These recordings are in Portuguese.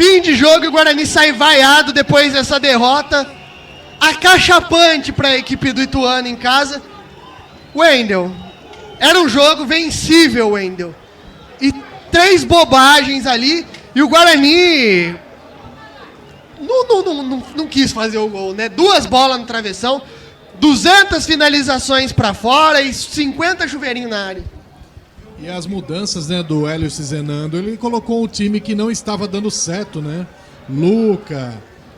Fim de jogo e o Guarani sai vaiado depois dessa derrota acachapante para a equipe do Ituano em casa. Wendel, era um jogo vencível, Wendel. E 3 bobagens ali e o Guarani não quis fazer o gol, né? 2 bolas no travessão, 200 finalizações para fora e 50 chuveirinhos na área. E as mudanças, né, do Hélio Cizenando, ele colocou um time que não estava dando certo, né? Luca,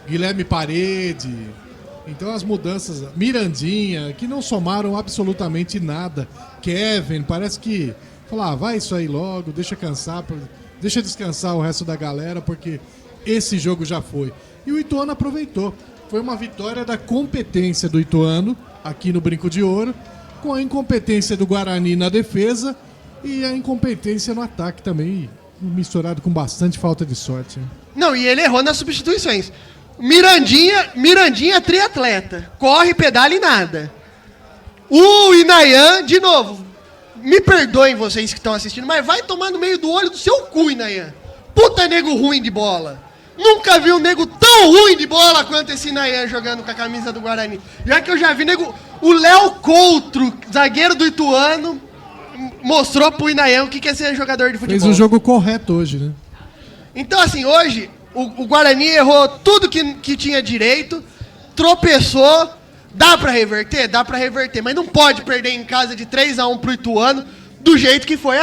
Guilherme Parede. Então as mudanças, Mirandinha, que não somaram absolutamente nada. Kevin, parece que vai isso aí logo, deixa descansar o resto da galera, porque esse jogo já foi. E o Ituano aproveitou. Foi uma vitória da competência do Ituano, aqui no Brinco de Ouro, com a incompetência do Guarani na defesa e a incompetência no ataque também, misturado com bastante falta de sorte. Hein? Não, e ele errou nas substituições. Mirandinha triatleta. Corre, pedala e nada. O Inayan, de novo, me perdoem vocês que estão assistindo, mas vai tomar no meio do olho do seu cu, Inayan. Puta nego ruim de bola. Nunca vi um nego tão ruim de bola quanto esse Inayan jogando com a camisa do Guarani. Já que eu já vi nego... O Léo Coutro, zagueiro do Ituano, mostrou pro Inayan o que é ser jogador de futebol. Fez o jogo correto hoje, né? Então, assim, hoje, o Guarani errou tudo que tinha direito, tropeçou. Dá pra reverter? Dá pra reverter, mas não pode perder em casa de 3-1 pro Ituano do jeito que foi.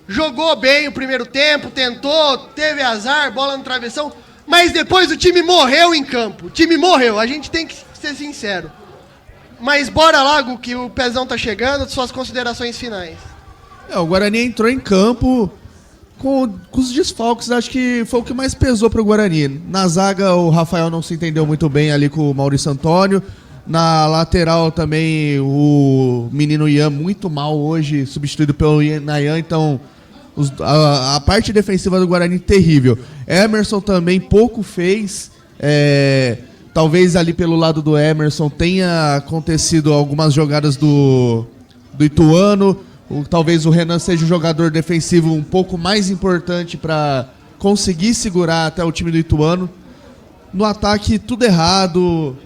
Jogou bem o primeiro tempo, tentou, teve azar, bola no travessão, mas depois o time morreu em campo. O time morreu, a gente tem que ser sincero. Mas bora lá, Gu, que o Pezão tá chegando, suas considerações finais. O Guarani entrou em campo com os desfalques, acho que foi o que mais pesou pro Guarani. Na zaga, o Rafael não se entendeu muito bem ali com o Maurício Antônio. Na lateral também, o menino Ian muito mal hoje, substituído pelo Inayan, então a parte defensiva do Guarani terrível. Emerson também pouco fez, talvez ali pelo lado do Emerson tenha acontecido algumas jogadas do Ituano, talvez o Renan seja o jogador defensivo um pouco mais importante para conseguir segurar até o time do Ituano. No ataque, tudo errado,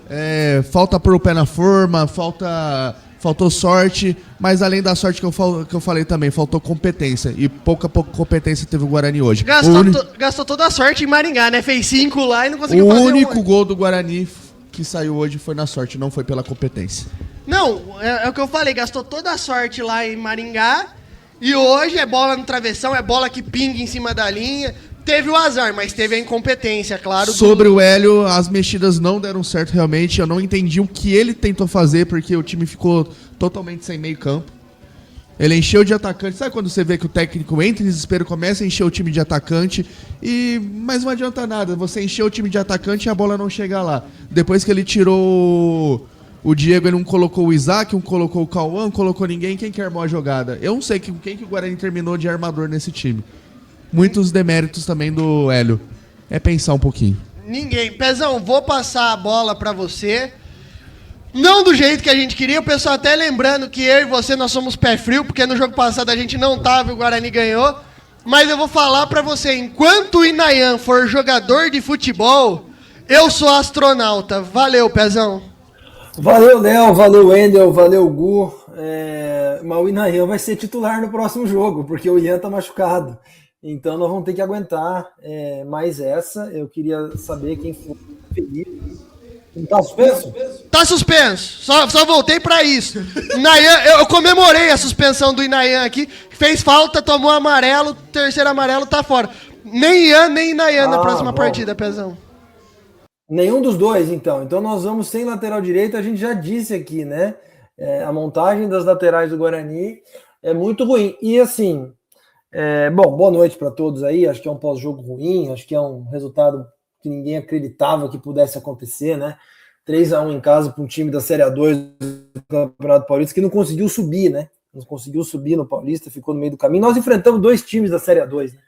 falta pôr o pé na forma, faltou sorte, mas além da sorte que eu falei também, faltou competência, e pouca competência teve o Guarani hoje. Gastou toda a sorte em Maringá, né? Fez 5 lá e não conseguiu fazer O único gol do Guarani que saiu hoje foi na sorte, não foi pela competência. Não, é o que eu falei, gastou toda a sorte lá em Maringá, e hoje é bola no travessão, é bola que pinga em cima da linha. Teve o azar, mas teve a incompetência, claro. Sobre o Hélio, as mexidas não deram certo realmente. Eu não entendi o que ele tentou fazer, porque o time ficou totalmente sem meio campo. Ele encheu de atacante. Sabe quando você vê que o técnico entra em desespero, começa a encher o time de atacante, mas não adianta nada. Você encheu o time de atacante e a bola não chega lá. Depois que ele tirou o Diego, ele não colocou o Isaac, não colocou o Cauã, não colocou ninguém. Quem que armou a jogada? Eu não sei quem que o Guarani terminou de armador nesse time. Muitos deméritos também do Hélio. É pensar um pouquinho. Ninguém. Pezão, vou passar a bola pra você. Não do jeito que a gente queria. O pessoal até lembrando que eu e você, nós somos pé frio, porque no jogo passado a gente não tava e o Guarani ganhou. Mas eu vou falar pra você, enquanto o Inayan for jogador de futebol, eu sou astronauta. Valeu, Pezão. Valeu, Léo. Valeu, Wendel. Valeu, Gu. Mas o Inayan vai ser titular no próximo jogo, porque o Ian tá machucado. Então nós vamos ter que aguentar mais essa. Eu queria saber quem foi feliz. Não tá suspenso? Tá suspenso. Só voltei pra isso. Inayan, eu comemorei a suspensão do Inayan aqui. Fez falta, tomou amarelo. Terceiro amarelo, tá fora. Nem Ian, nem Inayan na próxima partida, Pezão. Nenhum dos dois, então. Então nós vamos sem lateral direito. A gente já disse aqui, né? A montagem das laterais do Guarani é muito ruim. E assim... bom, boa noite para todos aí. Acho que é um pós-jogo ruim, acho que é um resultado que ninguém acreditava que pudesse acontecer, né? 3-1 em casa para um time da Série A2 do Campeonato Paulista que não conseguiu subir, né? Não conseguiu subir no Paulista, ficou no meio do caminho. Nós enfrentamos 2 times da Série A2, né?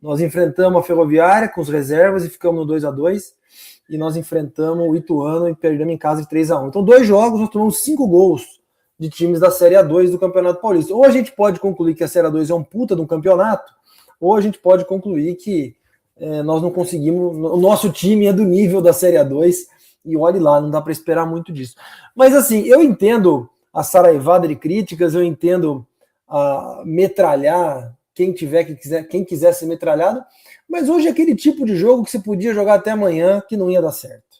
Nós enfrentamos a Ferroviária com os reservas e ficamos no 2-2, e nós enfrentamos o Ituano e perdemos em casa de 3-1. Então, 2 jogos, nós tomamos 5 gols de times da Série A2 do Campeonato Paulista. Ou a gente pode concluir que a Série A2 é um puta de um campeonato, ou a gente pode concluir que nós não conseguimos. O nosso time é do nível da Série A2 e olhe lá, não dá para esperar muito disso. Mas assim, eu entendo a saraivada de críticas, eu entendo a metralhar quem quiser ser metralhado, mas hoje é aquele tipo de jogo que você podia jogar até amanhã que não ia dar certo.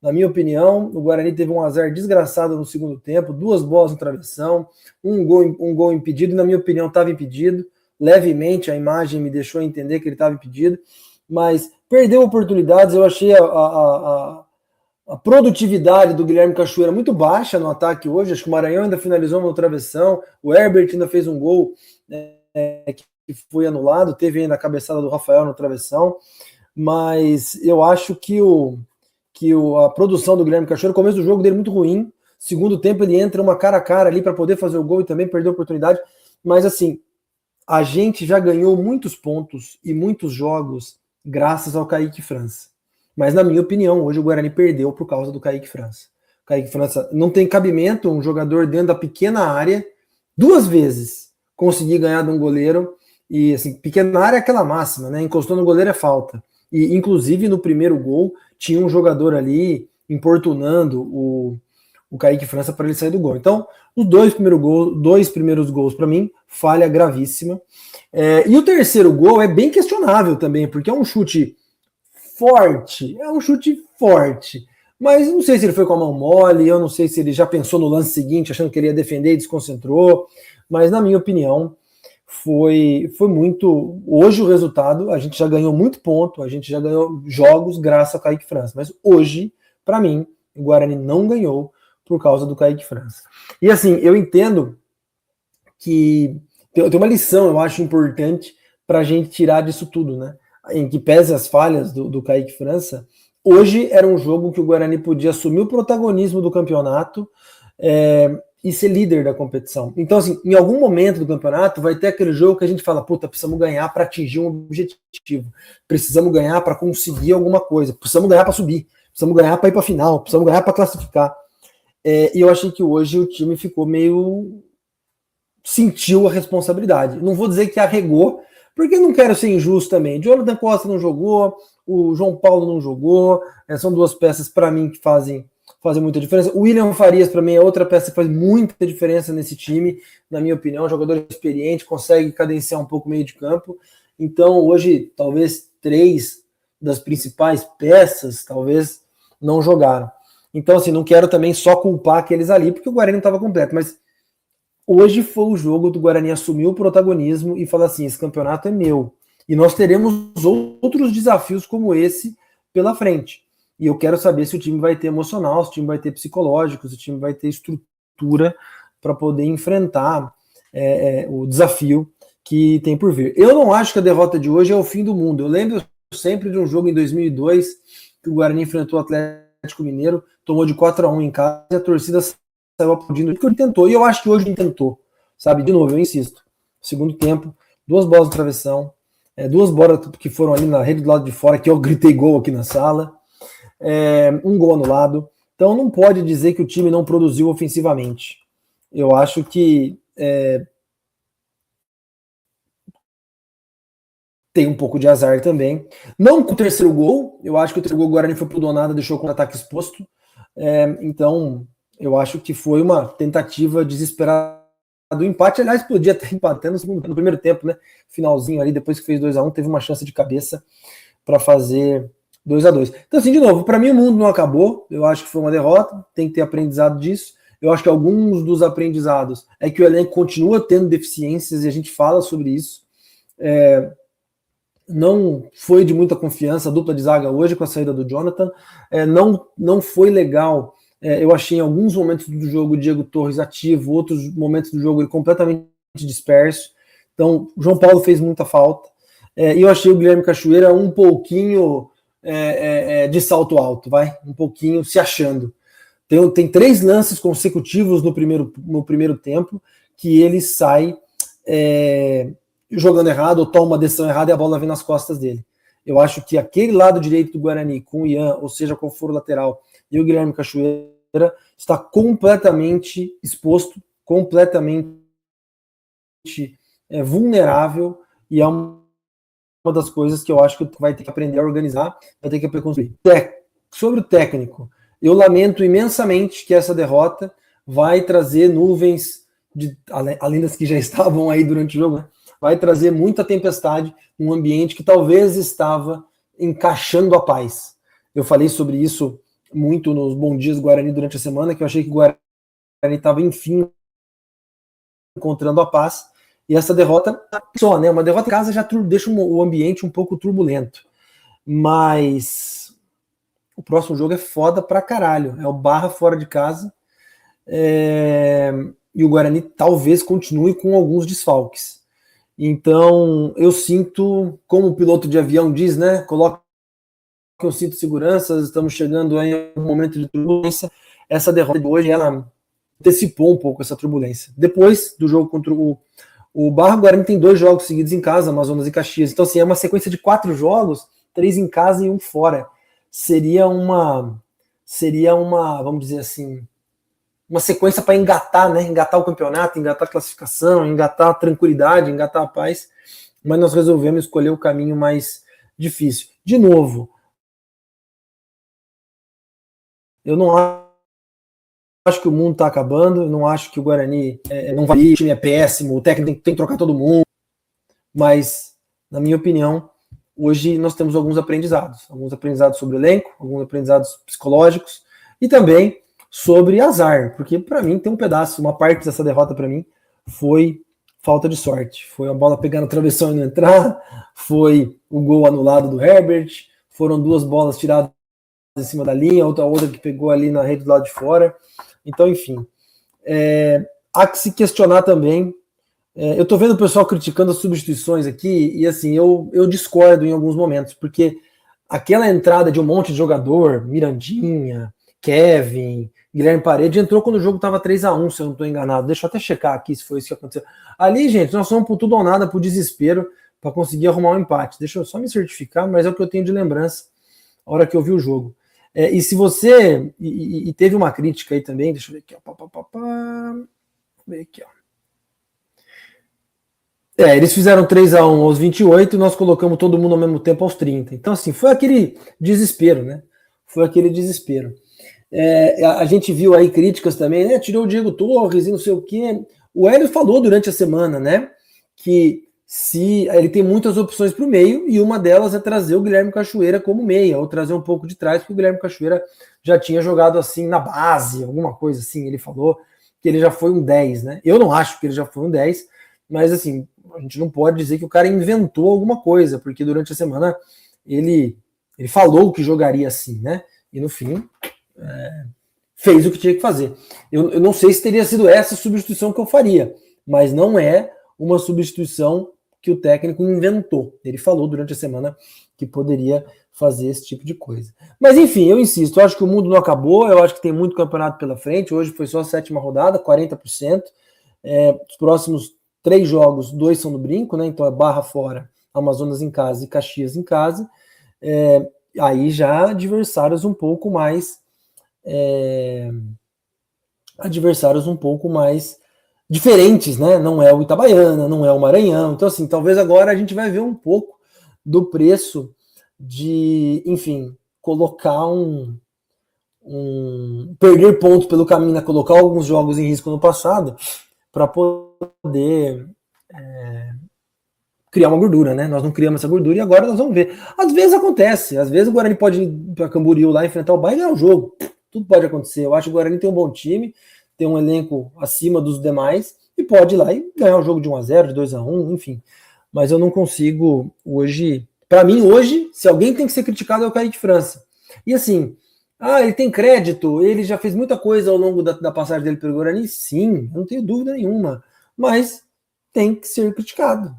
Na minha opinião, o Guarani teve um azar desgraçado no segundo tempo, 2 bolas no travessão, um gol impedido, e na minha opinião estava impedido. Levemente a imagem me deixou entender que ele estava impedido, mas perdeu oportunidades. Eu achei a produtividade do Guilherme Cachoeira muito baixa no ataque hoje. Acho que o Maranhão ainda finalizou no travessão, o Herbert ainda fez um gol que foi anulado, teve ainda a cabeçada do Rafael no travessão, mas eu acho que a produção do Guilherme Cachoeira, o começo do jogo dele muito ruim, segundo tempo ele entra uma cara a cara ali para poder fazer o gol e também perdeu a oportunidade, mas assim, a gente já ganhou muitos pontos e muitos jogos graças ao Kaique França. Mas na minha opinião, hoje o Guarani perdeu por causa do Kaique França. O Kaique França não tem cabimento, um jogador dentro da pequena área, 2 vezes conseguir ganhar de um goleiro, e assim, pequena área é aquela máxima, né? Encostou no goleiro é falta. E inclusive no primeiro gol tinha um jogador ali importunando o Kaique França para ele sair do gol. Então, os 2 primeiros gols, para mim, falha gravíssima. E o terceiro gol é bem questionável também, porque é um chute forte, mas eu não sei se ele foi com a mão mole, eu não sei se ele já pensou no lance seguinte, achando que ele ia defender e desconcentrou, mas na minha opinião, foi muito. Hoje o resultado, a gente já ganhou muito ponto, a gente já ganhou jogos graças ao Kaique França, mas hoje, para mim, o Guarani não ganhou por causa do Kaique França. E assim, eu entendo que tem uma lição, eu acho importante para a gente tirar disso tudo, né? Em que pese as falhas do Kaique França, hoje era um jogo que o Guarani podia assumir o protagonismo do campeonato e ser líder da competição. Então, assim, em algum momento do campeonato vai ter aquele jogo que a gente fala, puta, precisamos ganhar para atingir um objetivo, precisamos ganhar para conseguir alguma coisa, precisamos ganhar para subir, precisamos ganhar para ir para a final, precisamos ganhar para classificar. E eu achei que hoje o time ficou meio... sentiu a responsabilidade. Não vou dizer que arregou, porque não quero ser injusto também. Jonathan Costa não jogou, o João Paulo não jogou, são 2 peças para mim que fazem muita diferença. O William Farias, para mim, é outra peça que faz muita diferença nesse time, na minha opinião, jogador experiente, consegue cadenciar um pouco o meio de campo. Então, hoje, talvez 3 das principais peças, talvez, não jogaram. Então, assim, não quero também só culpar aqueles ali, porque o Guarani não estava completo, mas hoje foi o jogo do Guarani assumir o protagonismo e falar assim, esse campeonato é meu. E nós teremos outros desafios como esse pela frente. E eu quero saber se o time vai ter emocional, se o time vai ter psicológico, se o time vai ter estrutura para poder enfrentar o desafio que tem por vir. Eu não acho que a derrota de hoje é o fim do mundo. Eu lembro sempre de um jogo em 2002 que o Guarani enfrentou o Atlético Mineiro, tomou de 4-1 em casa e a torcida saiu aplaudindo porque ele tentou. E eu acho que hoje ele tentou. Sabe, de novo, eu insisto. Segundo tempo, 2 bolas de travessão, 2 bolas que foram ali na rede do lado de fora, que eu gritei gol aqui na sala, um gol anulado. Então não pode dizer que o time não produziu ofensivamente. Eu acho que tem um pouco de azar também. Não com o terceiro gol, eu acho que o terceiro gol o Guarani foi pro Donada, deixou com o ataque exposto. Então, eu acho que foi uma tentativa desesperada do empate. Aliás, podia ter empatado no primeiro tempo, né? Finalzinho ali, depois que fez 2-1, teve uma chance de cabeça para fazer 2-2. Então, assim, de novo, para mim o mundo não acabou. Eu acho que foi uma derrota, tem que ter aprendizado disso. Eu acho que alguns dos aprendizados é que o elenco continua tendo deficiências e a gente fala sobre isso. Não foi de muita confiança a dupla de zaga hoje com a saída do Jonathan. Não foi legal. Eu achei em alguns momentos do jogo o Diego Torres ativo, outros momentos do jogo ele completamente disperso. Então, o João Paulo fez muita falta. E eu achei o Guilherme Cachoeira um pouquinho de salto alto, um pouquinho se achando. Tem 3 lances consecutivos no primeiro tempo que ele sai jogando errado ou toma uma decisão errada e a bola vem nas costas dele. Eu acho que aquele lado direito do Guarani, com o Ian, ou seja, qual for o lateral, e o Guilherme Cachoeira, está completamente exposto, completamente vulnerável, e é uma uma das coisas que eu acho que vai ter que aprender a organizar, vai ter que aprender a construir. Sobre o técnico, eu lamento imensamente que essa derrota vai trazer nuvens, além das que já estavam aí durante o jogo, né? Vai trazer muita tempestade num ambiente que talvez estava encaixando a paz. Eu falei sobre isso muito nos Bom Dias Guarani durante a semana, que eu achei que o Guarani estava, enfim, encontrando a paz. E essa derrota, só, né? Uma derrota em casa já deixa o ambiente um pouco turbulento. Mas o próximo jogo é foda pra caralho. É o Barra fora de casa. E o Guarani talvez continue com alguns desfalques. Então, eu sinto, como o piloto de avião diz, né? Coloca o cinto de segurança, estamos chegando em um momento de turbulência. Essa derrota de hoje, ela antecipou um pouco essa turbulência. Depois do jogo contra o Barra, o Guarani tem 2 jogos seguidos em casa, Amazonas e Caxias. Então, assim, é uma sequência de 4 jogos, 3 em casa e 1 fora. Seria uma, vamos dizer assim, uma sequência para engatar, né? Engatar o campeonato, engatar a classificação, engatar a tranquilidade, engatar a paz. Mas nós resolvemos escolher o caminho mais difícil. De novo, eu não acho que o mundo está acabando, eu não acho que o Guarani não vai, o time é péssimo, o técnico tem que trocar todo mundo, mas, na minha opinião, hoje nós temos alguns aprendizados sobre o elenco, alguns aprendizados psicológicos e também sobre azar, porque para mim tem um pedaço, uma parte dessa derrota para mim foi falta de sorte, foi a bola pegar na travessão e não entrar, foi o gol anulado do Herbert, foram 2 bolas tiradas em cima da linha, outra que pegou ali na rede do lado de fora. Então, enfim, há que se questionar também. Eu tô vendo o pessoal criticando as substituições aqui, e assim, eu discordo em alguns momentos, porque aquela entrada de um monte de jogador, Mirandinha, Kevin, Guilherme Paredes, entrou quando o jogo estava 3-1, se eu não estou enganado. Deixa eu até checar aqui se foi isso que aconteceu. Ali, gente, nós fomos por tudo ou nada, por desespero, para conseguir arrumar um empate. Deixa eu só me certificar, mas é o que eu tenho de lembrança a hora que eu vi o jogo. E se você... E teve uma crítica aí também, deixa eu ver aqui, ó. Vamos ver aqui, ó. Eles fizeram 3-1 aos 28 e nós colocamos todo mundo ao mesmo tempo aos 30. Então, assim, foi aquele desespero, né? Foi aquele desespero. A gente viu aí críticas também, né? Tirou o Diego Torres e não sei o quê. O Hélio falou durante a semana, né? Que se ele tem muitas opções para o meio e uma delas é trazer o Guilherme Cachoeira como meia, ou trazer um pouco de trás, porque o Guilherme Cachoeira já tinha jogado assim na base, alguma coisa assim. Ele falou que ele já foi um 10, né? Eu não acho que ele já foi um 10, mas assim, a gente não pode dizer que o cara inventou alguma coisa, porque durante a semana ele falou que jogaria assim, né? E no fim fez o que tinha que fazer. Eu não sei se teria sido essa substituição que eu faria, mas não é uma substituição que o técnico inventou. Ele falou durante a semana que poderia fazer esse tipo de coisa. Mas enfim, eu insisto, eu acho que o mundo não acabou, eu acho que tem muito campeonato pela frente. Hoje foi só a 7ª rodada, 40%. Os próximos 3 jogos, 2 são no brinco, né? Então é Barra fora, Amazonas em casa e Caxias em casa. Aí já adversários um pouco mais diferentes, né? Não é o Itabaiana, não é o Maranhão. Então, assim, talvez agora a gente vai ver um pouco do preço de, enfim, colocar perder pontos pelo caminho, né? Colocar alguns jogos em risco no passado para poder criar uma gordura, né? Nós não criamos essa gordura e agora nós vamos ver. Às vezes acontece, às vezes o Guarani pode ir para Camboriú lá, enfrentar o Bahia e ganhar o jogo. Tudo pode acontecer. Eu acho que o Guarani tem um bom time, tem um elenco acima dos demais e pode ir lá e ganhar o jogo de 1-0, de 2-1, enfim. Mas eu não consigo hoje... Para mim, hoje, se alguém tem que ser criticado é o Kaique França. E assim, ele tem crédito, ele já fez muita coisa ao longo da passagem dele pelo Guarani? Sim, não tenho dúvida nenhuma. Mas tem que ser criticado.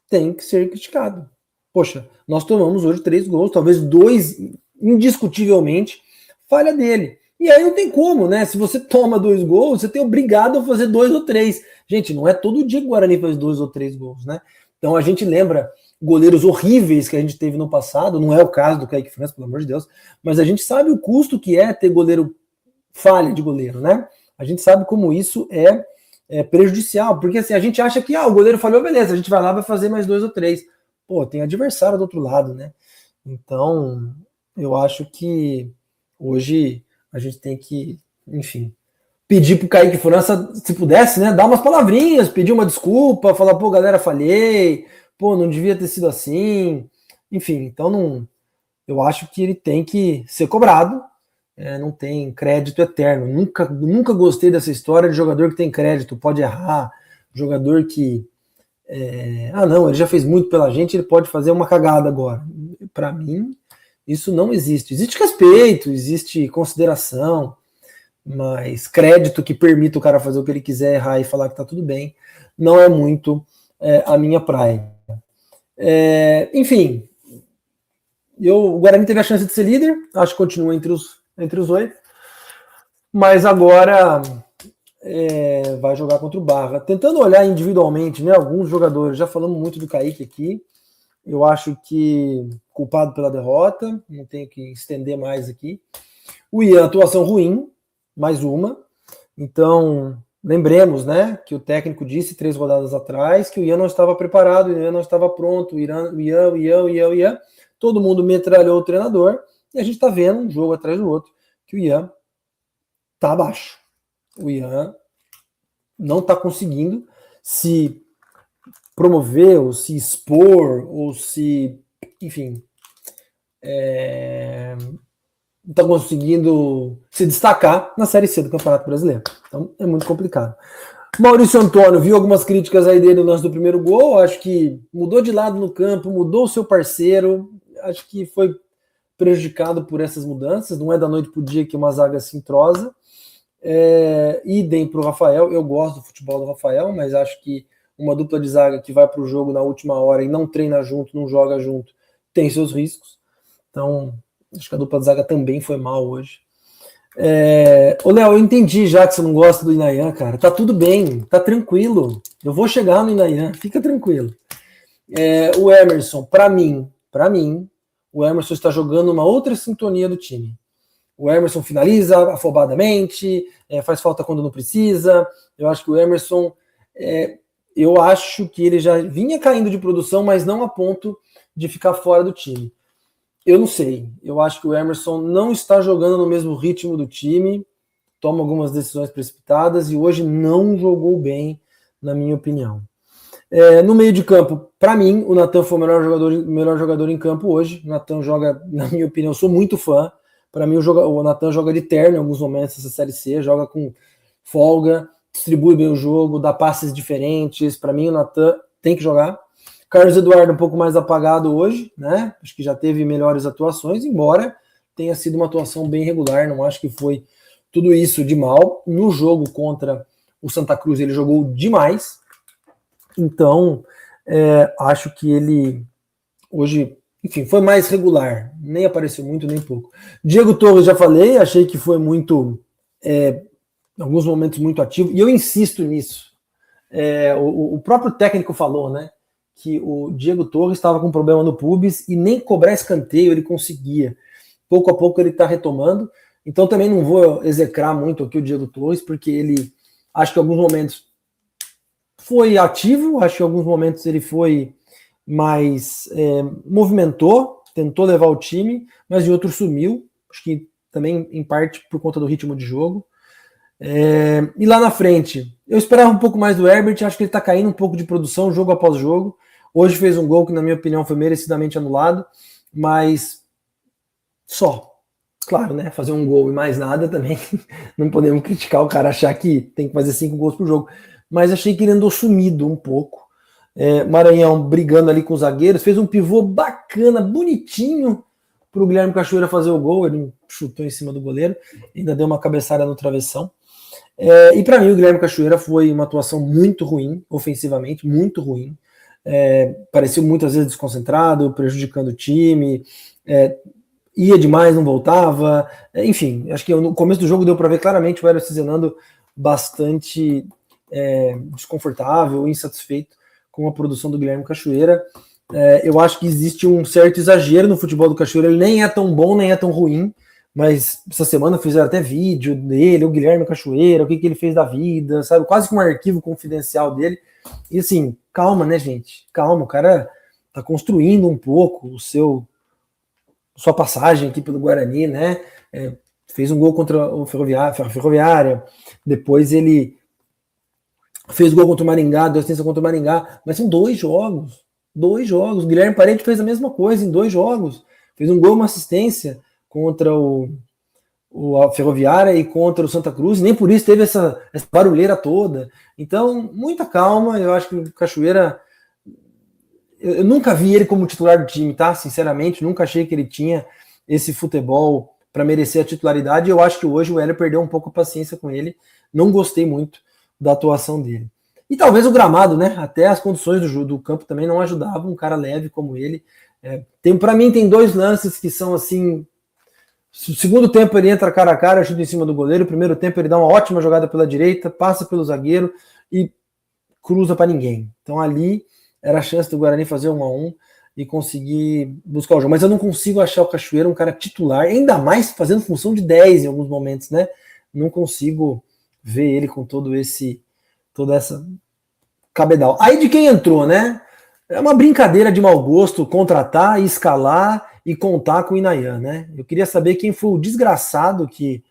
Tem que ser criticado. Poxa, nós tomamos hoje 3 gols, talvez 2, indiscutivelmente, falha dele. E aí não tem como, né? Se você toma 2 gols, você tem obrigado a fazer 2 ou 3. Gente, não é todo dia que o Guarani faz 2 ou 3 gols, né? Então a gente lembra goleiros horríveis que a gente teve no passado, não é o caso do Kaique França, pelo amor de Deus, mas a gente sabe o custo que é ter goleiro falha de goleiro, né? A gente sabe como isso é prejudicial, porque assim, a gente acha que o goleiro falhou, beleza, a gente vai lá e vai fazer mais 2 ou 3. pô, tem adversário do outro lado, né? Então, eu acho que hoje a gente tem que, enfim, pedir pro Kaique França, se pudesse, né, dar umas palavrinhas, pedir uma desculpa, falar, pô, galera, falhei, pô, não devia ter sido assim, enfim, então não, eu acho que ele tem que ser cobrado, não tem crédito eterno, nunca gostei dessa história de jogador que tem crédito, pode errar, jogador que, não, ele já fez muito pela gente, ele pode fazer uma cagada agora. Para mim, isso não existe. Existe respeito, existe consideração, mas crédito que permita o cara fazer o que ele quiser, errar e falar que tá tudo bem, não é muito a minha praia. Enfim, o Guarani teve a chance de ser líder, acho que continua entre os 8, mas agora vai jogar contra o Barra. Tentando olhar individualmente, né, alguns jogadores, já falamos muito do Kaique aqui, eu acho que culpado pela derrota, não tenho que estender mais aqui. O Ian, atuação ruim, mais uma. Então, lembremos, né, que o técnico disse 3 rodadas atrás que o Ian não estava preparado, o Ian não estava pronto, o Ian. Todo mundo metralhou o treinador e a gente está vendo um jogo atrás do outro que o Ian está abaixo. O Ian não está conseguindo se promover, ou se expor, ou se, enfim, não está conseguindo se destacar na Série C do Campeonato Brasileiro. Então é muito complicado. Maurício Antônio, viu algumas críticas aí dele no lance do primeiro gol, acho que mudou de lado no campo, mudou o seu parceiro, acho que foi prejudicado por essas mudanças, não é da noite para o dia que uma zaga se entrosa. Idem para o Rafael, eu gosto do futebol do Rafael, mas acho que uma dupla de zaga que vai para o jogo na última hora e não treina junto, não joga junto, tem seus riscos. Então, acho que a dupla de zaga também foi mal hoje. Ô Léo, eu entendi já que você não gosta do Inayan, cara. Tá tudo bem, tá tranquilo. Eu vou chegar no Inayan, fica tranquilo. O Emerson, para mim, o Emerson está jogando uma outra sintonia do time. O Emerson finaliza afobadamente, faz falta quando não precisa. Eu acho que o Emerson, eu acho que ele já vinha caindo de produção, mas não a ponto de ficar fora do time. Eu não sei, eu acho que o Emerson não está jogando no mesmo ritmo do time, toma algumas decisões precipitadas e hoje não jogou bem, na minha opinião. No meio de campo, para mim, o Natan foi o melhor jogador em campo hoje. O Natan joga, na minha opinião, eu sou muito fã. Para mim, o Natan joga de terno em alguns momentos dessa Série C, joga com folga, distribui bem o jogo, dá passes diferentes. Para mim, o Natan tem que jogar. Carlos Eduardo um pouco mais apagado hoje, né? Acho que já teve melhores atuações, embora tenha sido uma atuação bem regular. Não acho que foi tudo isso de mal. No jogo contra o Santa Cruz, ele jogou demais. Então, acho que ele hoje, enfim, foi mais regular. Nem apareceu muito, nem pouco. Diego Torres, já falei, achei que foi muito, em alguns momentos, muito ativo. E eu insisto nisso. O próprio técnico falou, né? Que o Diego Torres estava com problema no pubis e nem cobrar escanteio ele conseguia. Pouco a pouco ele está retomando. Então também não vou execrar muito aqui o Diego Torres, porque ele, acho que em alguns momentos foi ativo, acho que em alguns momentos ele foi mais, movimentou, tentou levar o time, mas em outros sumiu. Acho que também em parte por conta do ritmo de jogo. E lá na frente, eu esperava um pouco mais do Herbert, acho que ele está caindo um pouco de produção jogo após jogo. Hoje fez um gol que, na minha opinião, foi merecidamente anulado, mas só. Claro, né? Fazer um gol e mais nada também. Não podemos criticar o cara, achar que tem que fazer 5 gols por jogo. Mas achei que ele andou sumido um pouco. Maranhão brigando ali com os zagueiros, fez um pivô bacana, bonitinho, para o Guilherme Cachoeira fazer o gol. Ele chutou em cima do goleiro, ainda deu uma cabeçada no travessão. E para mim o Guilherme Cachoeira foi uma atuação muito ruim, ofensivamente, muito ruim. Pareceu muitas vezes desconcentrado, prejudicando o time, ia demais, não voltava, enfim, acho que no começo do jogo deu para ver claramente o Hélio Cizenando bastante desconfortável, insatisfeito com a produção do Guilherme Cachoeira. Eu acho que existe um certo exagero no futebol do Cachoeira, ele nem é tão bom, nem é tão ruim, mas essa semana fizeram até vídeo dele, o Guilherme Cachoeira, o que ele fez da vida, sabe, quase que um arquivo confidencial dele. E assim, calma, né, gente? Calma, o cara tá construindo um pouco sua passagem aqui pelo Guarani, né? Fez um gol contra o Ferroviária, depois ele fez gol contra o Maringá, deu assistência contra o Maringá, mas são 2 jogos. O Guilherme Parede fez a mesma coisa em 2 jogos. Fez um gol, uma assistência contra o Ferroviária e contra o Santa Cruz, nem por isso teve essa barulheira toda. Então, muita calma, eu acho que o Cachoeira, eu nunca vi ele como titular do time, tá? Sinceramente, nunca achei que ele tinha esse futebol para merecer a titularidade. Eu acho que hoje o Hélio perdeu um pouco a paciência com ele, não gostei muito da atuação dele. E talvez o gramado, né? Até as condições do campo também não ajudavam um cara leve como ele. Para mim tem 2 lances que são assim. No segundo tempo ele entra cara a cara, chuta em cima do goleiro. No primeiro tempo ele dá uma ótima jogada pela direita, passa pelo zagueiro e cruza para ninguém. Então ali era a chance do Guarani fazer 1-1 e conseguir buscar o jogo. Mas eu não consigo achar o Cachoeira um cara titular, ainda mais fazendo função de 10 em alguns momentos, né? Não consigo ver ele com toda essa cabedal. Aí de quem entrou, né? É uma brincadeira de mau gosto contratar, escalar e contar com o Inayan, né? Eu queria saber quem foi o desgraçado que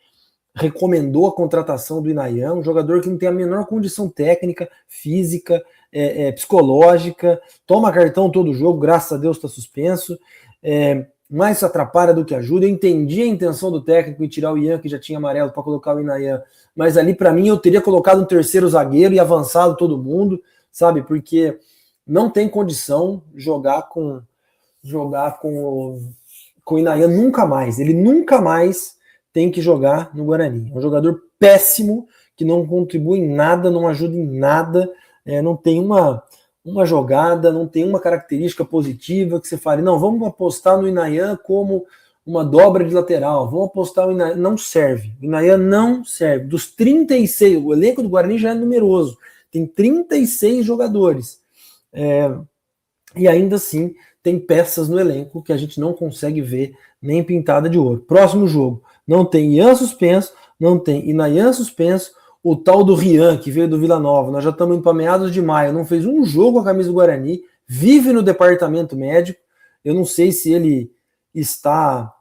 recomendou a contratação do Inayan, um jogador que não tem a menor condição técnica, física, psicológica, toma cartão todo jogo, graças a Deus está suspenso, mais atrapalha do que ajuda. Eu entendi a intenção do técnico em tirar o Ian, que já tinha amarelo, para colocar o Inayan, mas ali para mim eu teria colocado um terceiro zagueiro e avançado todo mundo, sabe? Porque não tem condição jogar com o Inayan nunca mais. Ele nunca mais tem que jogar no Guarani. É um jogador péssimo, que não contribui em nada, não ajuda em nada, não tem uma jogada, não tem uma característica positiva que você fale, não, vamos apostar no Inayan como uma dobra de lateral, vamos apostar no Inayan. Não serve. O Inayan não serve. Dos 36, o elenco do Guarani já é numeroso. Tem 36 jogadores. E ainda assim tem peças no elenco que a gente não consegue ver nem pintada de ouro. Próximo jogo, não tem Ian suspenso, não tem Inayan suspenso, o tal do Rian, que veio do Vila Nova, nós já estamos indo para meados de maio, não fez um jogo com a camisa do Guarani, vive no departamento médico, eu não sei se ele está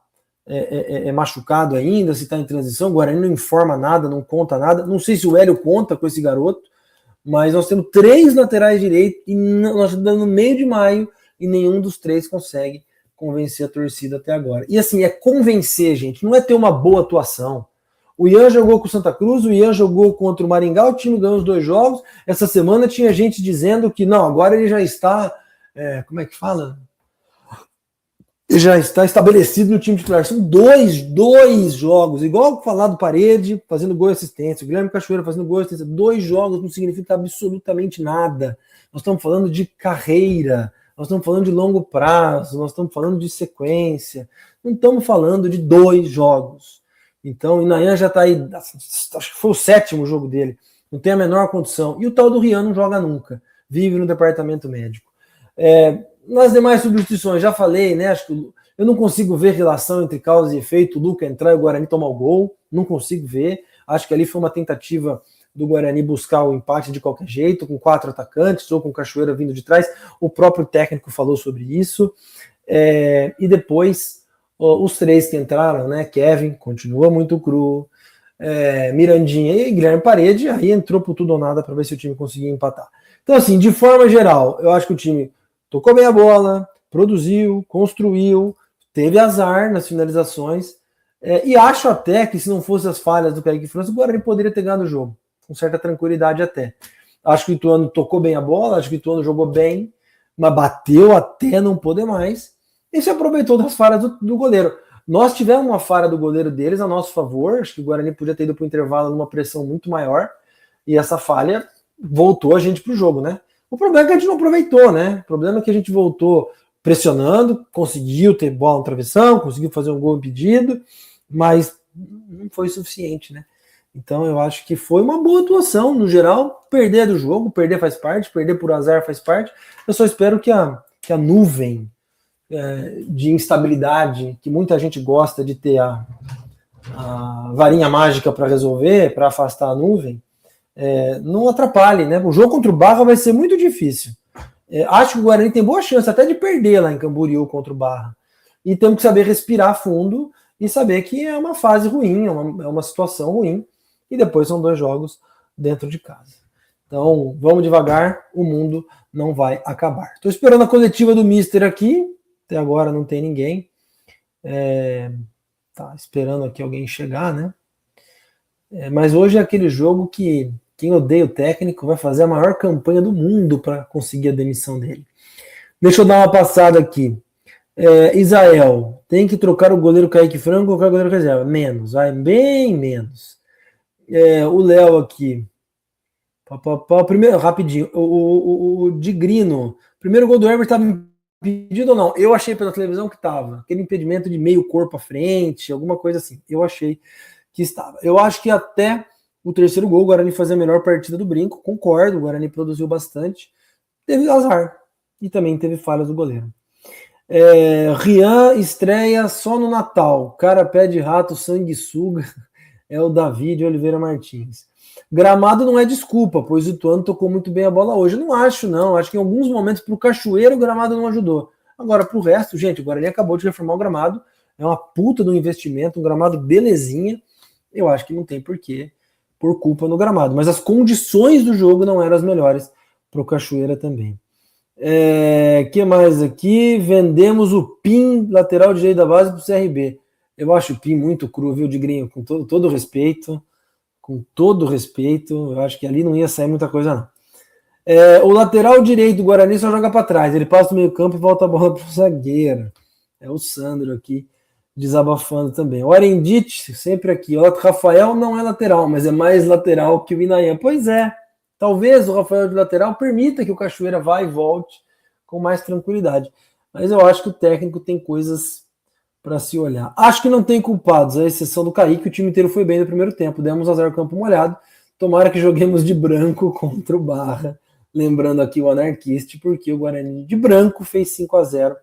machucado ainda, se está em transição, o Guarani não informa nada, não conta nada, não sei se o Hélio conta com esse garoto, mas nós temos 3 laterais direitos e nós estamos no meio de maio e nenhum dos 3 consegue convencer a torcida até agora. E assim, é convencer, gente, não é ter uma boa atuação. O Ian jogou com o Santa Cruz, o Ian jogou contra o Maringá, o time ganhou os 2 jogos. Essa semana tinha gente dizendo que não, agora ele já está, como é que fala? Ele já está estabelecido no time titular. São 2 jogos, igual falar do Parede fazendo gol e assistência, o Guilherme Cachoeira fazendo gol e assistência. 2 jogos não significa absolutamente nada. Nós estamos falando de carreira, nós estamos falando de longo prazo, nós estamos falando de sequência, não estamos falando de 2 jogos. Então, o Inayan já está aí, acho que foi o 7º jogo dele, não tem a menor condição. E o tal do Rian não joga nunca, vive no departamento médico. Nas demais substituições, já falei, né? Acho que eu não consigo ver relação entre causa e efeito, o Luca entrar e o Guarani tomar o gol, não consigo ver. Acho que ali foi uma tentativa do Guarani buscar o empate de qualquer jeito, com 4 atacantes, ou com o Cachoeira vindo de trás. O próprio técnico falou sobre isso. E depois, os 3 que entraram, né? Kevin, continua muito cru, Mirandinha e Guilherme Parede, aí entrou por tudo ou nada para ver se o time conseguia empatar. Então, assim, de forma geral, eu acho que o time tocou bem a bola, produziu, construiu, teve azar nas finalizações, e acho até que se não fossem as falhas do Kaique França, o Guarani poderia ter ganhado o jogo, com certa tranquilidade até. Acho que o Ituano tocou bem a bola, acho que o Ituano jogou bem, mas bateu até não poder mais, e se aproveitou das falhas do goleiro. Nós tivemos uma falha do goleiro deles a nosso favor, acho que o Guarani podia ter ido para o intervalo numa pressão muito maior, e essa falha voltou a gente para o jogo, né? O problema é que a gente não aproveitou, né? O problema é que a gente voltou pressionando, conseguiu ter bola no travessão, conseguiu fazer um gol impedido, mas não foi suficiente, né? Então eu acho que foi uma boa atuação, no geral. Perder do jogo, perder faz parte, perder por azar faz parte. Eu só espero que a nuvem de instabilidade, que muita gente gosta de ter a varinha mágica para resolver, para afastar a nuvem, não atrapalhe, né? O jogo contra o Barra vai ser muito difícil. Acho que o Guarani tem boa chance até de perder lá em Camboriú contra o Barra. E temos que saber respirar fundo e saber que é uma fase ruim, é uma situação ruim. E depois são 2 jogos dentro de casa. Então, vamos devagar, o mundo não vai acabar. Estou esperando a coletiva do Mister aqui. Até agora não tem ninguém. Tá esperando aqui alguém chegar, né? Mas hoje é aquele jogo que quem odeia o técnico vai fazer a maior campanha do mundo para conseguir a demissão dele. Deixa eu dar uma passada aqui. Israel, tem que trocar o goleiro Kaique Franco ou colocar o goleiro reserva? Menos, vai bem menos. O Léo aqui. Primeiro, rapidinho. O Digrino. Primeiro gol do Herbert estava impedido ou não? Eu achei pela televisão que estava. Aquele impedimento de meio corpo à frente, alguma coisa assim. Eu achei que estava. Eu acho que até o terceiro gol, o Guarani fazia a melhor partida do Brinco. Concordo, o Guarani produziu bastante. Teve azar. E também teve falhas do goleiro. Rian estreia só no Natal. Cara pé de rato, sanguessuga. É o David Oliveira Martins. Gramado não é desculpa, pois o Ituano tocou muito bem a bola hoje. Eu não acho, não. Acho que em alguns momentos para o Cachoeiro o gramado não ajudou. Agora, para o resto, gente, o Guarani acabou de reformar o gramado. É uma puta do investimento, um gramado belezinha. Eu acho que não tem porquê por culpa no gramado. Mas as condições do jogo não eram as melhores para o Cachoeira também. Que mais aqui? Vendemos o PIN, lateral direito da base, para o CRB. Eu acho o PIN muito cru, viu, Digrinho? Com todo respeito. Com todo respeito, eu acho que ali não ia sair muita coisa, não. O lateral direito do Guarani só joga para trás. Ele passa no meio campo e volta a bola para o zagueiro. É o Sandro aqui, desabafando também. O Arendite, sempre aqui. O Rafael não é lateral, mas é mais lateral que o Inayan. Pois é. Talvez o Rafael de lateral permita que o Cachoeira vá e volte com mais tranquilidade. Mas eu acho que o técnico tem coisas para se olhar. Acho que não tem culpados, à exceção do Kaique. O time inteiro foi bem no primeiro tempo. Demos azar campo molhado. Tomara que joguemos de branco contra o Barra. Lembrando aqui o Anarquiste, porque o Guarani de branco fez 5-0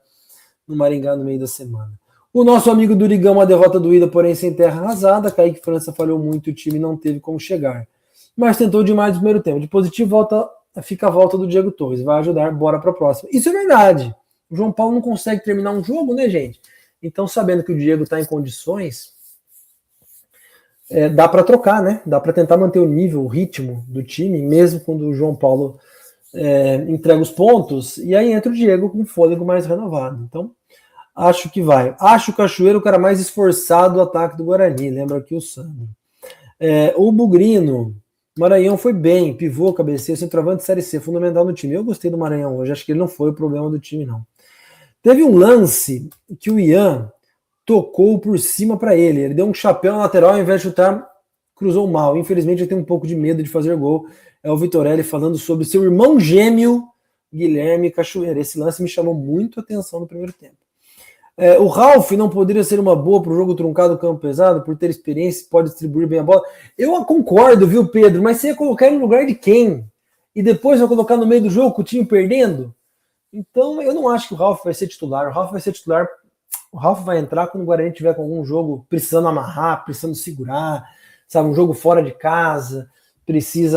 no Maringá no meio da semana. O nosso amigo Durigão, uma derrota doída, porém sem terra arrasada. Kaique França falhou muito, o time não teve como chegar. Mas tentou demais no primeiro tempo. De positivo, fica a volta do Diego Torres. Vai ajudar, bora para a próxima. Isso é verdade. O João Paulo não consegue terminar um jogo, né, gente? Então, sabendo que o Diego está em condições, dá para trocar, né? Dá para tentar manter o nível, o ritmo do time, mesmo quando o João Paulo entrega os pontos, e aí entra o Diego com fôlego mais renovado. Então, acho que vai. Acho o Cachoeiro o cara mais esforçado do ataque do Guarani, lembra aqui o Sandro. O Bugrino, Maranhão foi bem, pivô, cabeceio, centroavante, Série C, fundamental no time. Eu gostei do Maranhão hoje, acho que ele não foi o problema do time, não. Teve um lance que o Ian tocou por cima para ele. Ele deu um chapéu na lateral, ao invés de chutar, cruzou mal. Infelizmente, eu tenho um pouco de medo de fazer gol. É o Vitorelli falando sobre seu irmão gêmeo, Guilherme Cachoeira. Esse lance me chamou muito a atenção no primeiro tempo. O Ralf não poderia ser uma boa para o jogo truncado campo pesado, por ter experiência, pode distribuir bem a bola. Eu concordo, viu, Pedro? Mas você ia colocar ele no lugar de quem? E depois vai colocar no meio do jogo com o time perdendo? Então, eu não acho que o Ralf vai ser titular. O Ralf vai ser titular. O Ralf vai entrar quando o Guarani tiver com algum jogo precisando amarrar, precisando segurar, sabe? Um jogo fora de casa,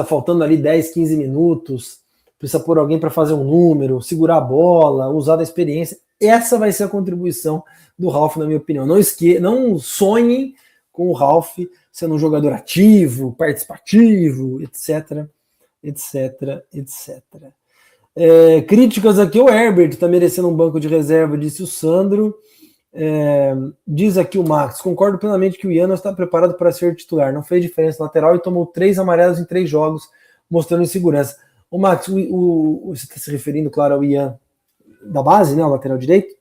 faltando ali 10, 15 minutos, precisa pôr alguém para fazer um número, segurar a bola, usar da experiência. Essa vai ser a contribuição do Ralf, na minha opinião. Não sonhem com o Ralf sendo um jogador ativo, participativo, etc, etc, etc. Críticas aqui, o Herbert está merecendo um banco de reserva, disse o Sandro. Diz aqui o Max, concordo plenamente que o Ian não está preparado para ser titular, não fez diferença lateral e tomou 3 amarelos em 3 jogos, mostrando insegurança. O Max, você está se referindo, claro, ao Ian da base, né, o lateral direito?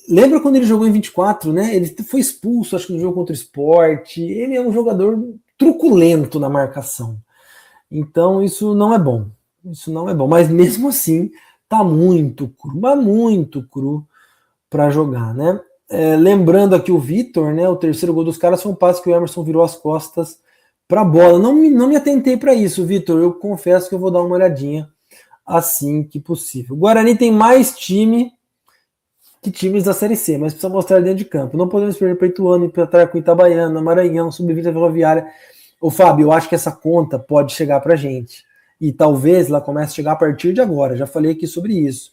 Lembra quando ele jogou em 24, né? Ele foi expulso, acho que no jogo contra o Sport. Ele é um jogador truculento na marcação. Então, isso não é bom. Isso não é bom. Mas mesmo assim, tá muito cru, mas muito cru para jogar, né? Lembrando aqui o Vitor, né? O terceiro gol dos caras foi um passe que o Emerson virou as costas para a bola. Não me atentei para isso, Vitor. Eu confesso que eu vou dar uma olhadinha assim que possível. O Guarani tem mais time que times da Série C, mas precisa mostrar dentro de campo. Não podemos perder para Ituano, empatar com Itabaiana, Maranhão, Sub-20 Ferroviária. Ô Fábio, eu acho que essa conta pode chegar pra gente. e talvez ela comece a chegar a partir de agora. Já falei aqui sobre isso.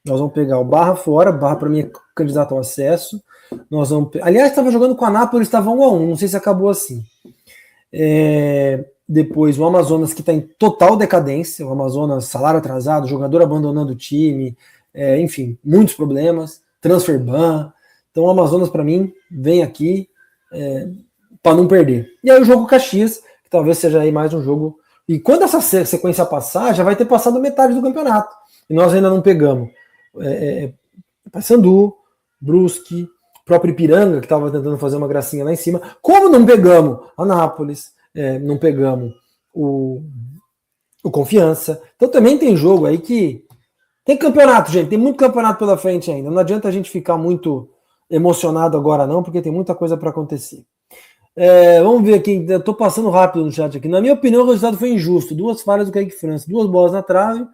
Nós vamos pegar o Barra fora, Barra para mim é candidato ao acesso. Nós vamos, aliás, estava jogando com a Nápoles, estava 1-1, não sei se acabou assim. Depois o Amazonas, que está em total decadência, o Amazonas, salário atrasado, jogador abandonando o time, enfim, muitos problemas, transfer ban. Então o Amazonas, para mim, vem aqui para não perder. E aí o jogo Caxias, que talvez seja aí mais um jogo. E quando essa sequência passar, já vai ter passado metade do campeonato. E nós ainda não pegamos Paysandu, Brusque, próprio Ipiranga, que estava tentando fazer uma gracinha lá em cima. Como não pegamos Anápolis, não pegamos o Confiança. Então também tem jogo aí que... Tem campeonato, gente. Tem muito campeonato pela frente ainda. Não adianta a gente ficar muito emocionado agora não, porque tem muita coisa para acontecer. Vamos ver aqui. Eu tô passando rápido no chat aqui. Na minha opinião, o resultado foi injusto. 2 falhas do Kaique França, 2 bolas na trave.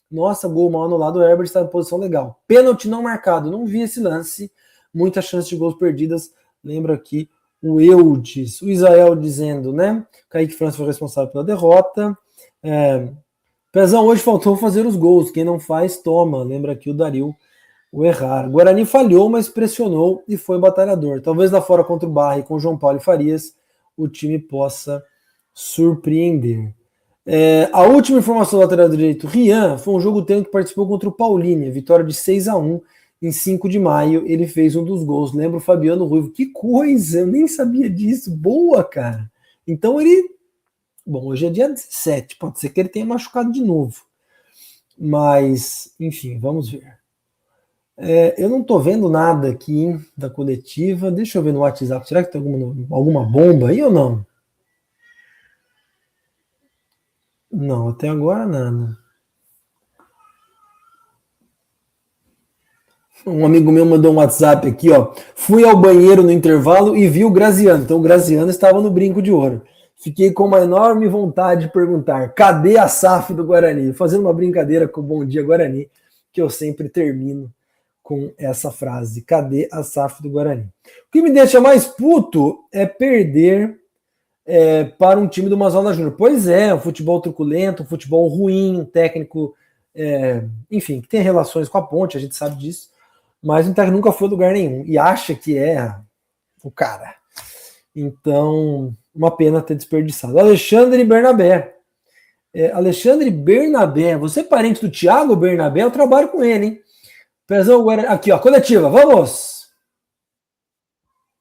Nossa, gol mal anulado. O Herbert está em posição legal. Pênalti não marcado. Não vi esse lance. Muita chance de gols perdidas. Lembra aqui o Eudes. O Israel dizendo, né? Kaique França foi responsável pela derrota. Pezão, hoje faltou fazer os gols. Quem não faz, toma. Lembra aqui o Dario, o errar. Guarani falhou, mas pressionou e foi batalhador. Talvez lá fora contra o Barra e com o João Paulo e Farias, o time possa surpreender. A última informação do lateral direito, Rian, foi um jogo treino que participou contra o Paulínia, vitória de 6-1 em 5 de maio, ele fez um dos gols, lembra o Fabiano Ruivo, que coisa, eu nem sabia disso, boa, cara. Então bom, hoje é dia 17, pode ser que ele tenha machucado de novo, mas, enfim, vamos ver. Eu não tô vendo nada aqui da coletiva, deixa eu ver no WhatsApp, será que tem alguma bomba aí ou não? Não, até agora nada. Um amigo meu mandou um WhatsApp aqui, ó. Fui ao banheiro no intervalo e vi o Graziano. Então o Graziano estava no brinco de ouro. Fiquei com uma enorme vontade de perguntar: cadê a SAF do Guarani? Fazendo uma brincadeira com o Bom Dia Guarani, que eu sempre termino com essa frase: cadê a SAF do Guarani? O que me deixa mais puto é perder para um time do Mazola Júnior. Pois é, um futebol truculento, um futebol ruim, um técnico, enfim, que tem relações com a Ponte, a gente sabe disso, mas um técnico nunca foi a lugar nenhum e acha que é o cara. Então, uma pena ter desperdiçado. Alexandre Bernabé. Alexandre Bernabé, você é parente do Thiago Bernabé? Eu trabalho com ele, hein? Pezão, aqui, ó, coletiva, vamos!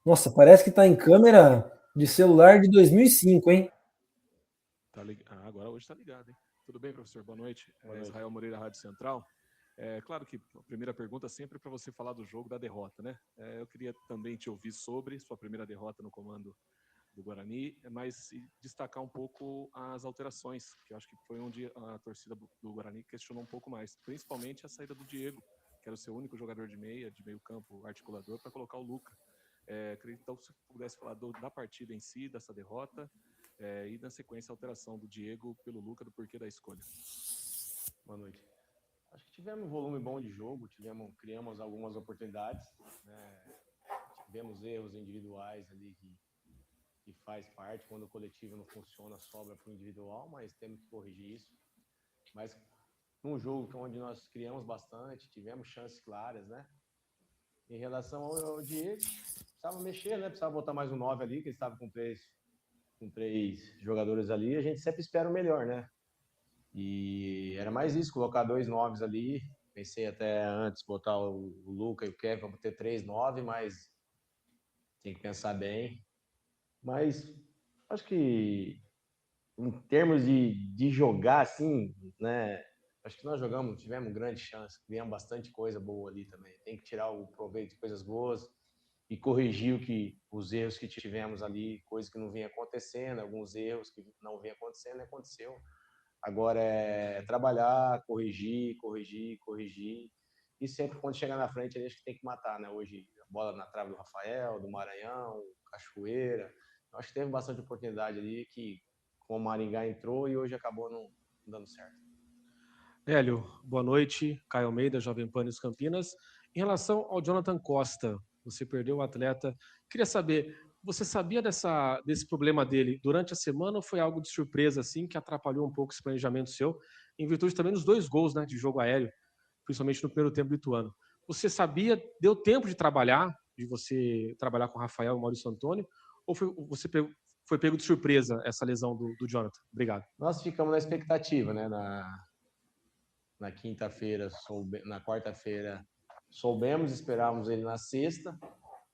Nossa, parece que tá em câmera de celular de 2005, hein? Agora hoje tá ligado, hein? Tudo bem, professor? Boa noite. Israel Moreira, Rádio Central. Claro que a primeira pergunta sempre é para você falar do jogo, da derrota, né? Eu queria também te ouvir sobre sua primeira derrota no comando do Guarani, mas destacar um pouco as alterações, que eu acho que foi onde a torcida do Guarani questionou um pouco mais, principalmente a saída do Diego, que era o seu único jogador de meio campo articulador, para colocar o Luca. Queria então que você pudesse falar da partida em si, dessa derrota, e na sequência a alteração do Diego pelo Luca, do porquê da escolha. Boa noite. Acho que tivemos um volume bom de jogo, criamos algumas oportunidades, né? Tivemos erros individuais ali que faz parte, quando o coletivo não funciona, sobra para o individual, mas temos que corrigir isso. Mas num jogo onde nós criamos bastante, tivemos chances claras, né? Em relação ao Diego, precisava mexer, né? Precisava botar mais um 9 ali, que ele estava com três jogadores ali, a gente sempre espera o melhor, né? E era mais isso, colocar 2 9s ali. Pensei até antes botar o Luca e o Kevin para ter 3 9, mas tem que pensar bem. Mas acho que em termos de jogar assim, né? Acho que nós tivemos grande chance, criamos bastante coisa boa ali também. Tem que tirar o proveito de coisas boas e corrigir os erros que tivemos ali, coisa que não vinha acontecendo, alguns erros que não vinha acontecendo, aconteceu. Agora é trabalhar, corrigir. E sempre quando chegar na frente, a gente tem que matar, né? Hoje, a bola na trave do Rafael, do Maranhão, Cachoeira. Eu acho que teve bastante oportunidade ali que com o Maringá entrou e hoje acabou não dando certo. Hélio, boa noite. Caio Almeida, Jovem Pan Campinas. Em relação ao Jonathan Costa, você perdeu o atleta. Queria saber Você sabia desse problema dele durante a semana ou foi algo de surpresa, assim, que atrapalhou um pouco esse planejamento seu, em virtude também dos 2 gols, né, de jogo aéreo, principalmente no primeiro tempo do Ituano? Você sabia, deu tempo de você trabalhar com o Rafael e o Maurício Antônio, ou foi pego de surpresa essa lesão do Jonathan? Obrigado. Nós ficamos na expectativa, né? Na quinta-feira, na quarta-feira, soubemos, esperávamos ele na sexta,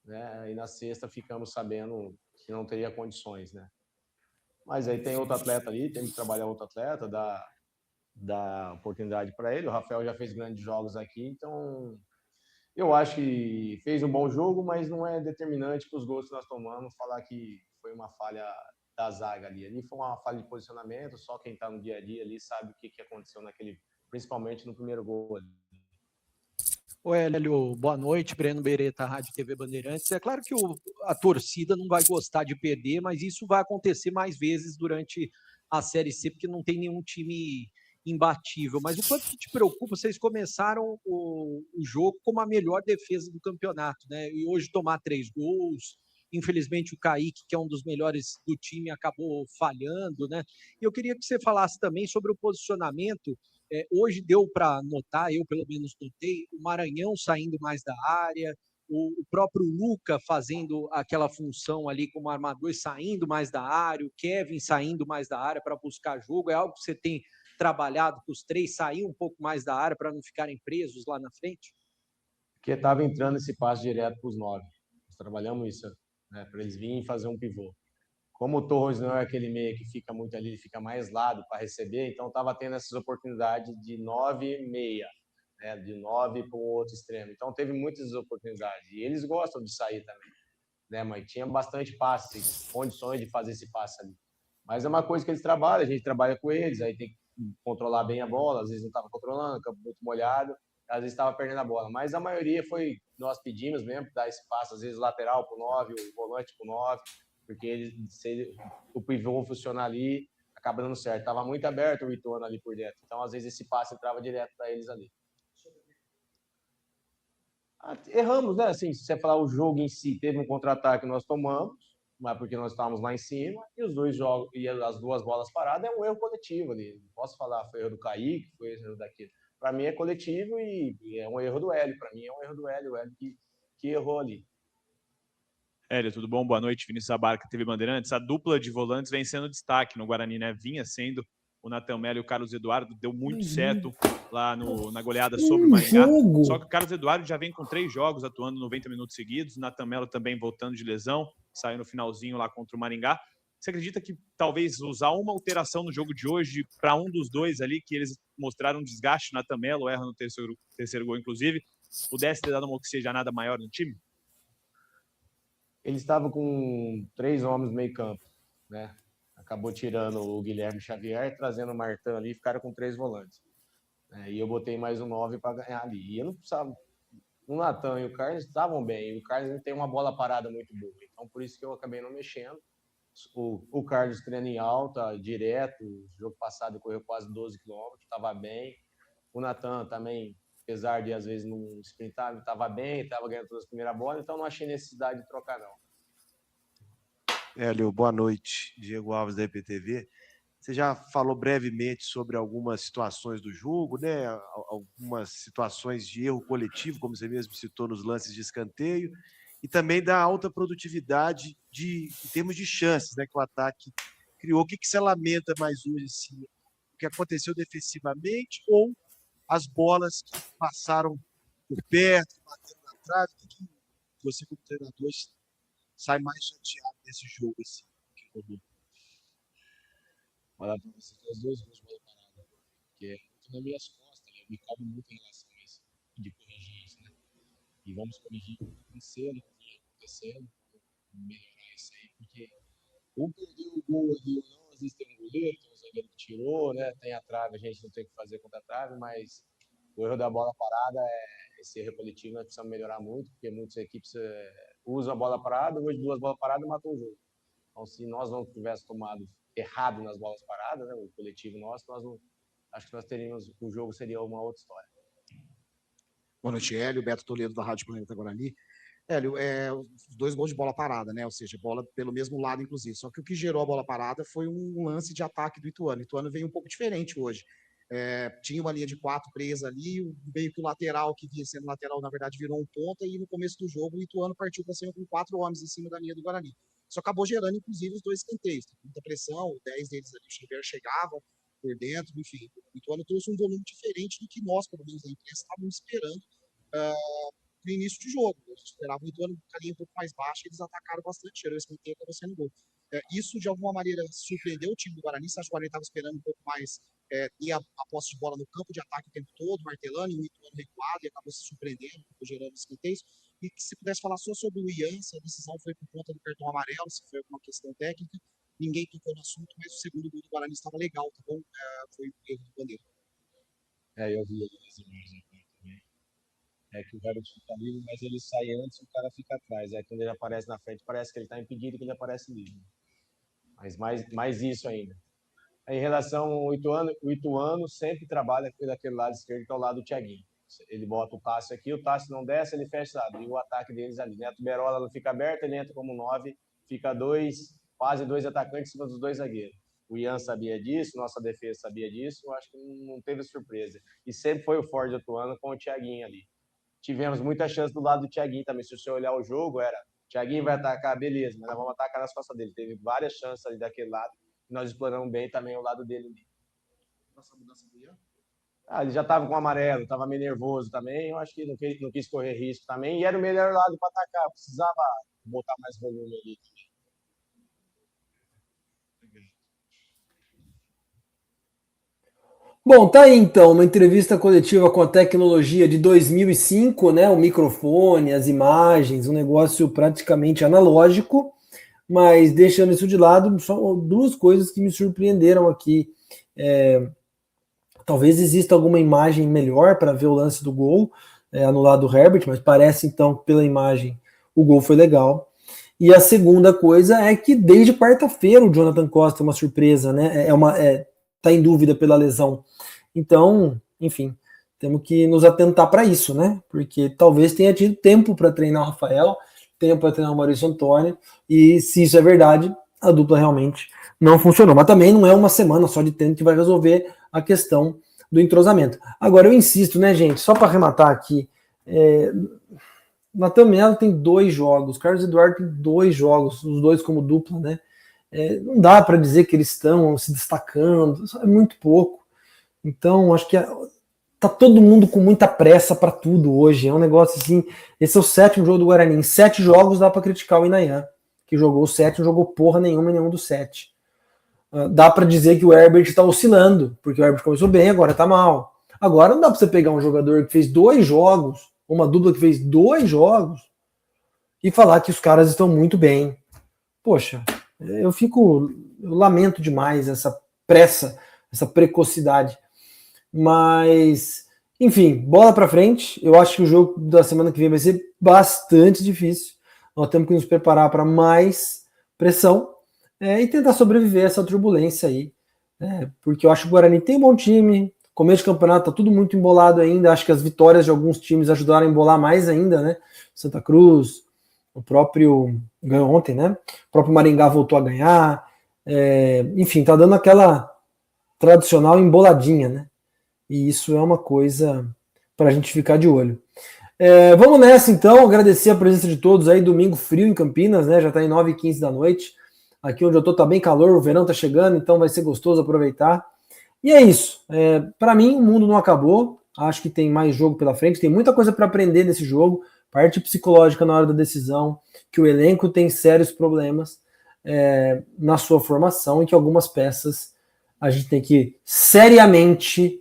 né? E na sexta ficamos sabendo que não teria condições, né? Mas aí tem outro atleta ali, tem que trabalhar outro atleta, dar oportunidade para ele. O Rafael já fez grandes jogos aqui, então eu acho que fez um bom jogo, mas não é determinante para os gols que nós tomamos falar que foi uma falha da zaga ali. Ali foi uma falha de posicionamento, só quem está no dia a dia ali sabe o que aconteceu principalmente no primeiro gol ali. Ô Hélio, boa noite, Breno Beretta, Rádio TV Bandeirantes. É claro que a torcida não vai gostar de perder, mas isso vai acontecer mais vezes durante a Série C, porque não tem nenhum time imbatível. Mas o quanto que te preocupa, vocês começaram o jogo como a melhor defesa do campeonato, né? E hoje tomar 3 gols, infelizmente o Kaique, que é um dos melhores do time, acabou falhando, né? E eu queria que você falasse também sobre o posicionamento. Hoje deu para notar, eu pelo menos notei, o Maranhão saindo mais da área, o próprio Luca fazendo aquela função ali como armador, saindo mais da área, o Kevin saindo mais da área para buscar jogo. É algo que você tem trabalhado com os 3, sair um pouco mais da área para não ficarem presos lá na frente? Porque estava entrando esse passe direto para os 9. Nós trabalhamos isso, né, para eles virem fazer um pivô. Como o Torres não é aquele meia que fica muito ali, ele fica mais lado para receber, então estava tendo essas oportunidades de 9 meia, né, de 9 para o outro extremo. Então teve muitas oportunidades. E eles gostam de sair também, né, mas tinha bastante passe, condições de fazer esse passe ali. Mas é uma coisa que eles trabalham, a gente trabalha com eles, aí tem que controlar bem a bola, às vezes não estava controlando, campo muito molhado, às vezes estava perdendo a bola. Mas a maioria foi, nós pedimos mesmo, dar esse passe, às vezes lateral para o 9, o volante para o 9, porque se o pivô funcionar ali, acaba dando certo. Estava muito aberto o Ituano ali por dentro. Então, às vezes, esse passe entrava direto para eles ali. Erramos, né? Assim, se você falar o jogo em si, teve um contra-ataque que nós tomamos, mas porque nós estávamos lá em cima, e os 2 jogos, e as 2 bolas paradas, é um erro coletivo ali. Não posso falar, foi erro do Kaique, foi erro daquele. Para mim é coletivo e é um erro do Hélio. Para mim é um erro do Hélio, o Hélio que errou ali. Hélio, tudo bom? Boa noite, Vinícius Abarca, TV Bandeirantes. A dupla de volantes vem sendo destaque no Guarani, né? Vinha sendo o Natan Melo e o Carlos Eduardo, deu muito certo lá na goleada sobre o Maringá. Só que o Carlos Eduardo já vem com 3 jogos atuando 90 minutos seguidos, o Natan Melo também voltando de lesão, saiu no finalzinho lá contra o Maringá. Você acredita que talvez usar uma alteração no jogo de hoje para um dos dois ali, que eles mostraram um desgaste, o Natan Melo erra no terceiro gol, inclusive, pudesse ter dado uma oxigenada maior no time? Eles estavam com 3 homens no meio campo, né? Acabou tirando o Guilherme Xavier, trazendo o Martin ali, ficaram com 3 volantes. E eu botei mais um 9 para ganhar ali. E eu não precisava... O Natan e o Carlos estavam bem, e o Carlos tem uma bola parada muito boa. Então, por isso que eu acabei não mexendo. O Carlos treina em alta, direto. O jogo passado correu quase 12 quilômetros, estava bem. O Natan também, apesar de às vezes não sprintar, estava bem, estava ganhando todas as primeiras bolas, então não achei necessidade de trocar, não. Hélio, boa noite. Diego Alves, da EPTV. Você já falou brevemente sobre algumas situações do jogo, né? Algumas situações de erro coletivo, como você mesmo citou nos lances de escanteio, e também da alta produtividade em termos de chances, né, que o ataque criou. O que você lamenta mais hoje? Assim, o que aconteceu defensivamente ou as bolas que passaram por perto, bateram na trave? O que você, como treinador, sai mais chateado desse jogo assim, que rolou? Falar para vocês que as 2 gols de bola parada, porque é muito nas minhas costas, eu me cobro muito em relação a isso, de corrigir isso, né? E vamos corrigir o que aconteceu, o que vinha acontecendo, melhorar isso aí, porque ou perdeu o gol ali ou não, às vezes tem um goleiro, tem um zagueiro que tirou, né? Tem a trave, a gente não tem o que fazer contra a trave, mas o erro da bola parada, esse erro coletivo, nós precisamos melhorar muito, porque muitas equipes usam a bola parada, hoje 2 bolas paradas matou o jogo. Então, se nós não tivéssemos tomado errado nas bolas paradas, né, o coletivo nosso, acho que nós teríamos, o jogo seria uma outra história. Boa noite, Hélio. Beto Toledo, da Rádio Planeta Guarani. Hélio, os 2 gols de bola parada, né? Ou seja, bola pelo mesmo lado, inclusive. Só que o que gerou a bola parada foi um lance de ataque do Ituano. O Ituano veio um pouco diferente hoje. Tinha uma linha de 4 presa ali, meio que o lateral, que vinha sendo lateral, na verdade, virou um ponta, e no começo do jogo o Ituano partiu para cima com 4 homens em cima da linha do Guarani. Isso acabou gerando, inclusive, os 2 escanteios. Muita pressão, 10 deles ali, o Xavier chegava por dentro, enfim. O Ituano trouxe um volume diferente do que nós, pelo menos da imprensa, estávamos esperando no início de jogo. A gente esperava o Ituano com a linha um pouco mais baixa, eles atacaram bastante, gerou escanteio e acabou sendo gol. Isso, de alguma maneira, surpreendeu o time do Guarani. Você acha que o Guarani estava esperando um pouco mais ter a posse de bola no campo de ataque o tempo todo, martelando, e o Ituano recuado, e acabou se surpreendendo, gerando escanteios. E que se pudesse falar só sobre o Ian, se a decisão foi por conta do cartão amarelo, se foi alguma questão técnica. Ninguém tocou no assunto, mas o segundo gol do Guarani estava legal, tá bom? Foi um erro de bandeira. Eu vi as imagens aqui também. Que o Herbert fica livre, mas ele sai antes e o cara fica atrás. Quando ele aparece na frente, parece que ele está impedido, que ele aparece livre. Mas mais isso ainda. Em relação ao Ituano, o Ituano sempre trabalha daquele lado esquerdo, que é o lado do Thiaguinho. Ele bota o Tássio aqui, o Tássio não desce, ele fecha o lado. E o ataque deles ali. Neto Berola não fica aberto, ele entra como 9, fica quase dois atacantes em cima dos 2 zagueiros. O Ian sabia disso, nossa defesa sabia disso, eu acho que não teve surpresa. E sempre foi o forte do Ituano com o Thiaguinho ali. Tivemos muita chance do lado do Thiaguinho também. Se você olhar o jogo, Thiaguinho vai atacar, beleza, mas nós vamos atacar nas costas dele. Teve várias chances ali daquele lado, e nós exploramos bem também o lado dele ali. Nossa mudança do Ian? Ele já estava com amarelo, estava meio nervoso também, eu acho que não quis correr risco também, e era o melhor lado para atacar, precisava botar mais volume ali também. Bom, tá aí então, uma entrevista coletiva com a tecnologia de 2005, né? O microfone, as imagens, um negócio praticamente analógico, mas deixando isso de lado, só 2 coisas que me surpreenderam aqui. Talvez exista alguma imagem melhor para ver o lance do gol anulado do Herbert, mas parece então que pela imagem o gol foi legal. E a segunda coisa é que desde quarta-feira o Jonathan Costa é uma surpresa, né? Tá em dúvida pela lesão. Então, enfim, temos que nos atentar para isso, né? Porque talvez tenha tido tempo para treinar o Rafael, tempo para treinar o Maurício Antônio, e se isso é verdade, a dupla realmente não funcionou. Mas também não é uma semana só de treino que vai resolver a questão do entrosamento. Agora, eu insisto, né, gente, só para arrematar aqui, Natan Melo tem 2 jogos, Carlos Eduardo tem 2 jogos, os 2 como dupla, né? Não dá para dizer que eles estão se destacando, é muito pouco. Então, acho que tá todo mundo com muita pressa para tudo hoje. É um negócio assim. Esse é o 7º jogo do Guarani. Em 7 jogos dá para criticar o Inayan, que jogou 7, não jogou porra nenhuma em nenhum dos 7. Dá para dizer que o Herbert está oscilando, porque o Herbert começou bem, agora tá mal. Agora não dá para você pegar um jogador que fez 2 jogos, uma dupla que fez 2 jogos, e falar que os caras estão muito bem. Poxa. Eu lamento demais essa pressa, essa precocidade. Mas, enfim, bola para frente. Eu acho que o jogo da semana que vem vai ser bastante difícil. Nós temos que nos preparar para mais pressão e tentar sobreviver a essa turbulência aí. Porque eu acho que o Guarani tem um bom time. Começo de campeonato tá tudo muito embolado ainda. Acho que as vitórias de alguns times ajudaram a embolar mais ainda, né? Santa Cruz, o próprio ganhou ontem, né? O próprio Maringá voltou a ganhar. Enfim, tá dando aquela tradicional emboladinha, né? E isso é uma coisa para a gente ficar de olho. Vamos nessa então, agradecer a presença de todos aí. Domingo frio em Campinas, né? Já tá em 9h15 da noite. Aqui onde eu tô tá bem calor, o verão tá chegando, então vai ser gostoso aproveitar. E é isso. Para mim, o mundo não acabou. Acho que tem mais jogo pela frente, tem muita coisa para aprender nesse jogo. Parte psicológica na hora da decisão, que o elenco tem sérios problemas na sua formação e que algumas peças a gente tem que seriamente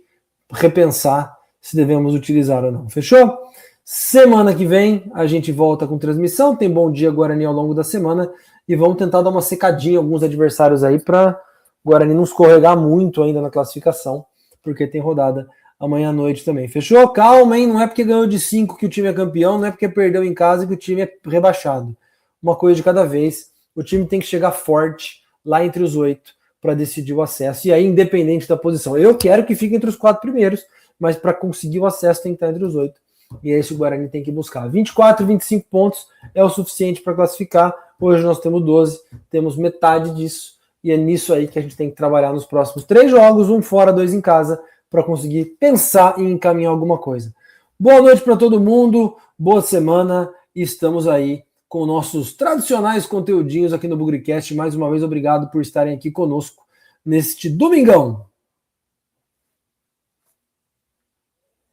repensar se devemos utilizar ou não. Fechou? Semana que vem a gente volta com transmissão, tem Bom Dia Guarani ao longo da semana e vamos tentar dar uma secadinha em alguns adversários aí para o Guarani não escorregar muito ainda na classificação, porque tem rodada amanhã à noite também. Fechou? Calma, hein? Não é porque ganhou de 5 que o time é campeão, não é porque perdeu em casa que o time é rebaixado. Uma coisa de cada vez. O time tem que chegar forte lá entre os 8 para decidir o acesso. E aí, independente da posição. Eu quero que fique entre os 4 primeiros, mas para conseguir o acesso tem que estar entre os 8. e é isso que o Guarani tem que buscar. 24, 25 pontos é o suficiente para classificar. Hoje nós temos 12, temos metade disso, e é nisso aí que a gente tem que trabalhar nos próximos 3 jogos, 1 fora, 2 em casa, para conseguir pensar em encaminhar alguma coisa. Boa noite para todo mundo, boa semana, e estamos aí com nossos tradicionais conteúdinhos aqui no BugriCast. Mais uma vez, obrigado por estarem aqui conosco neste domingão.